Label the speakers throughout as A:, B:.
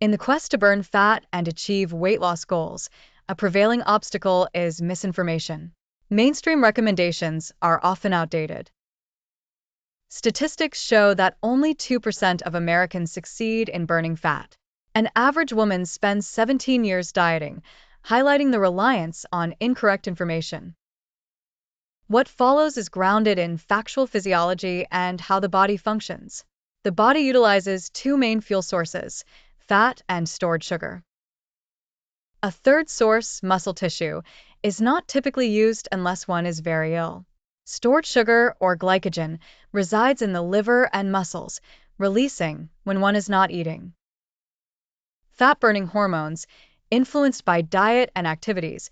A: In the quest to burn fat and achieve weight loss goals, a prevailing obstacle is misinformation. Mainstream recommendations are often outdated. Statistics show that only 2% of Americans succeed in burning fat. An average woman spends 17 years dieting, highlighting the reliance on incorrect information. What follows is grounded in factual physiology and how the body functions. The body utilizes two main fuel sources, fat and stored sugar. A third source, muscle tissue, is not typically used unless one is very ill. Stored sugar, or glycogen, resides in the liver and muscles, releasing when one is not eating. Fat-burning hormones, influenced by diet and activities,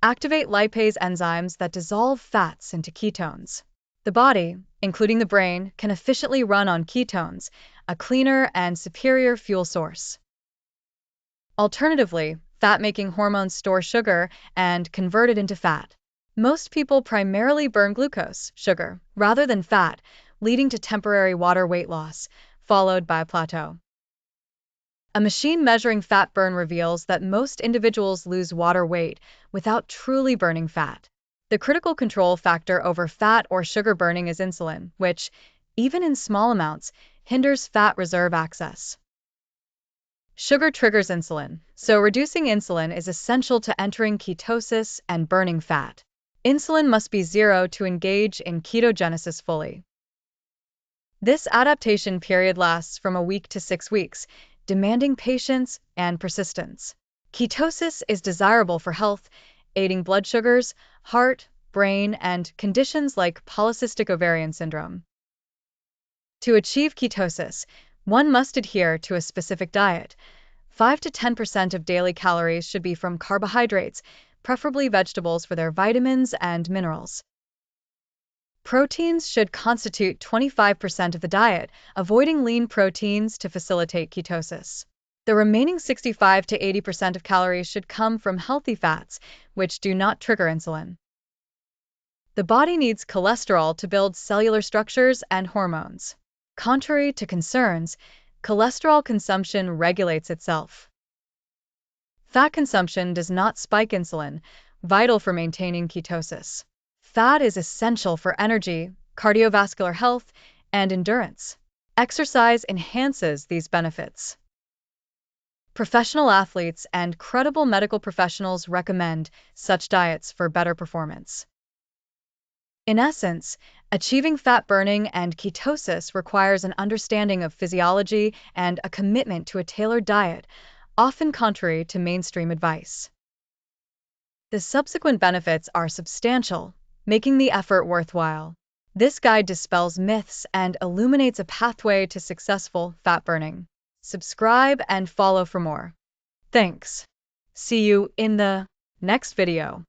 A: activate lipase enzymes that dissolve fats into ketones. The body, including the brain, can efficiently run on ketones, a cleaner and superior fuel source. Alternatively, fat-making hormones store sugar and convert it into fat. Most people primarily burn glucose, sugar, rather than fat, leading to temporary water weight loss, followed by a plateau. A machine measuring fat burn reveals that most individuals lose water weight without truly burning fat. The critical control factor over fat or sugar burning is insulin, which, even in small amounts, hinders fat reserve access. Sugar triggers insulin, so reducing insulin is essential to entering ketosis and burning fat. Insulin must be zero to engage in ketogenesis fully. This adaptation period lasts from a week to 6 weeks, demanding patience and persistence. Ketosis is desirable for health, aiding blood sugars, heart, brain, and conditions like polycystic ovarian syndrome. To achieve ketosis, one must adhere to a specific diet. 5 to 10% of daily calories should be from carbohydrates, preferably vegetables for their vitamins and minerals. Proteins should constitute 25% of the diet, avoiding lean proteins to facilitate ketosis. The remaining 65 to 80% of calories should come from healthy fats, which do not trigger insulin. The body needs cholesterol to build cellular structures and hormones. Contrary to concerns, cholesterol consumption regulates itself. Fat consumption does not spike insulin, vital for maintaining ketosis. Fat is essential for energy, cardiovascular health, and endurance. Exercise enhances these benefits. Professional athletes and credible medical professionals recommend such diets for better performance. In essence, achieving fat burning and ketosis requires an understanding of physiology and a commitment to a tailored diet, often contrary to mainstream advice. The subsequent benefits are substantial, making the effort worthwhile. This guide dispels myths and illuminates a pathway to successful fat burning. Subscribe and follow for more. Thanks. See you in the next video.